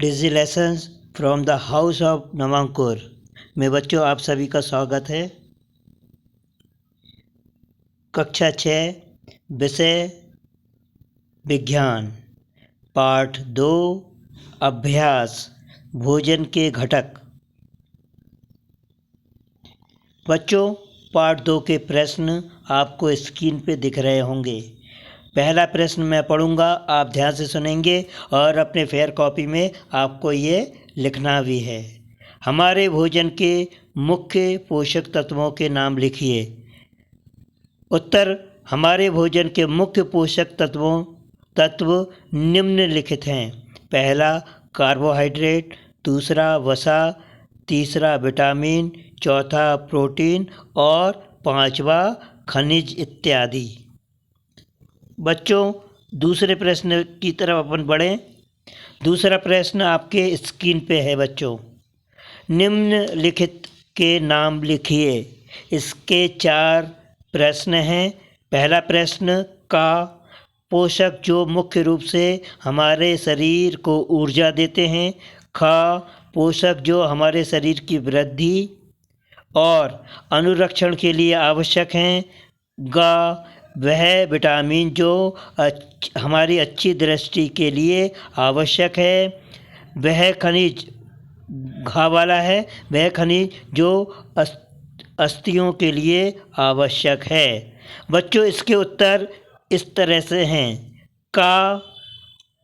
Digi lessons from the house of Navankur में बच्चों आप सभी का स्वागत है। कक्षा 6 विषय विज्ञान पाठ 2 अभ्यास भोजन के घटक। बच्चों पाठ 2 के प्रश्न आपको स्क्रीन पे दिख रहे होंगे। पहला प्रश्न मैं पढ़ूंगा, आप ध्यान से सुनेंगे और अपने फेयर कॉपी में आपको ये लिखना भी है। हमारे भोजन के मुख्य पोषक तत्वों के नाम लिखिए। उत्तर, हमारे भोजन के मुख्य पोषक तत्व निम्नलिखित हैं। पहला कार्बोहाइड्रेट, दूसरा वसा, तीसरा विटामिन, चौथा प्रोटीन और पांचवा खनिज इत्यादि। बच्चों दूसरे प्रश्न की तरफ अपन बढ़ें। दूसरा प्रश्न आपके स्क्रीन पे है बच्चों। निम्नलिखित के नाम लिखिए। इसके 4 प्रश्न हैं। पहला प्रश्न का पोषक जो मुख्य रूप से हमारे शरीर को ऊर्जा देते हैं। खा पोषक जो हमारे शरीर की वृद्धि और अनुरक्षण के लिए आवश्यक हैं। गा वह विटामिन जो हमारी अच्छी दृष्टि के लिए आवश्यक है। वह खनिज घा वाला है, वह खनिज जो अस्थियों के लिए आवश्यक है। बच्चों इसके उत्तर इस तरह से हैं। का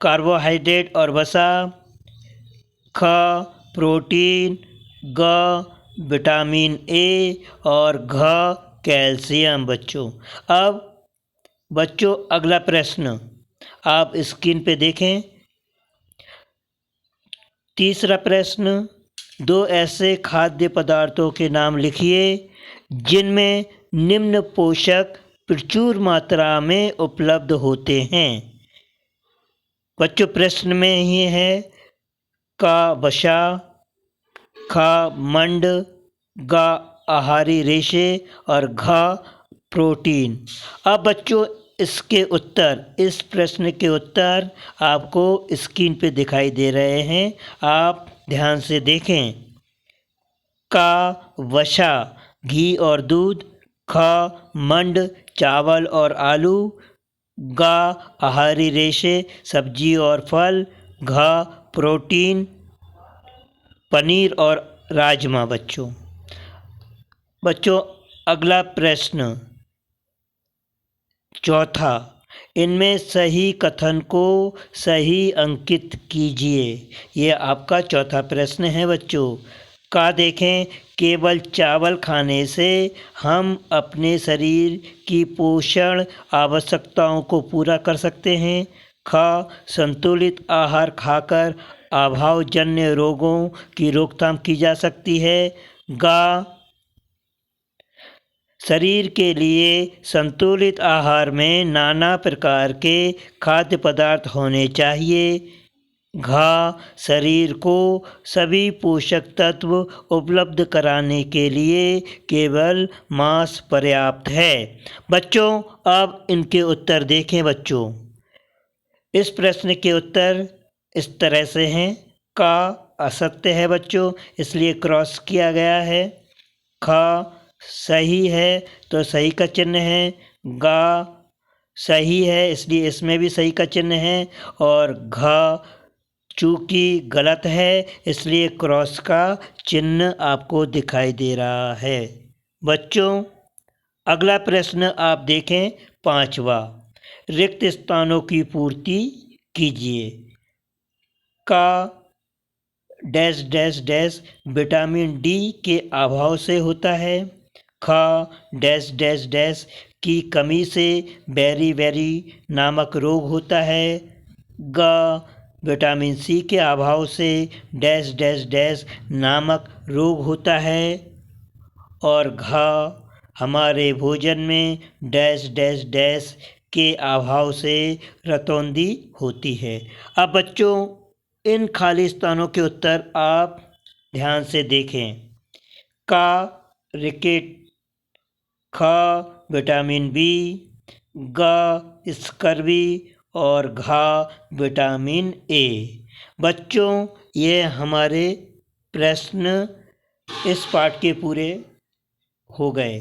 कार्बोहाइड्रेट और वसा, ख प्रोटीन, ग विटामिन ए और घ कैल्शियम। बच्चों अगला प्रश्न आप स्क्रीन पे देखें। तीसरा प्रश्न, 2 ऐसे खाद्य पदार्थों के नाम लिखिए जिनमें निम्न पोषक प्रचुर मात्रा में उपलब्ध होते हैं। बच्चों प्रश्न में ही है का वसा, खा मंड, गा आहारी रेशे और घा प्रोटीन। अब बच्चों इसके उत्तर, इस प्रश्न के उत्तर आपको स्क्रीन पे दिखाई दे रहे हैं, आप ध्यान से देखें। का वसा घी और दूध, खा मंड चावल और आलू, गा आहारी रेशे सब्जी और फल, घा प्रोटीन पनीर और राजमा। बच्चों अगला प्रश्न चौथा, इनमें सही कथन को सही अंकित कीजिए। ये आपका चौथा प्रश्न है बच्चों। का देखें, केवल चावल खाने से हम अपने शरीर की पोषण आवश्यकताओं को पूरा कर सकते हैं। खा संतुलित आहार खाकर अभावजन्य रोगों की रोकथाम की जा सकती है। गा शरीर के लिए संतुलित आहार में नाना प्रकार के खाद्य पदार्थ होने चाहिए। घा शरीर को सभी पोषक तत्व उपलब्ध कराने के लिए केवल मांस पर्याप्त है। बच्चों अब इनके उत्तर देखें। बच्चों इस प्रश्न के उत्तर इस तरह से हैं। का असत्य है बच्चों, इसलिए क्रॉस किया गया है। खा सही है तो सही का चिन्ह है। गा सही है इसलिए इसमें भी सही का चिन्ह है। और घा चूंकि गलत है इसलिए क्रॉस का चिन्ह आपको दिखाई दे रहा है। बच्चों अगला प्रश्न आप देखें, 5वां, रिक्त स्थानों की पूर्ति कीजिए। का dash dash dash vitamin D के अभाव से होता है। खा डैश डैश डैश की कमी से बेरी नामक रोग होता है। गा विटामिन सी के अभाव से डैश डैश डैश नामक रोग होता है। और घा हमारे भोजन में डैश डैश डैश के अभाव से रतौंधी होती है। अब बच्चों इन खाली स्थानों के उत्तर आप ध्यान से देखें। का रिकेट, खा विटामिन बी, गा स्कर्वी और घा विटामिन ए। बच्चों, ये हमारे प्रश्न इस पाठ के पूरे हो गए।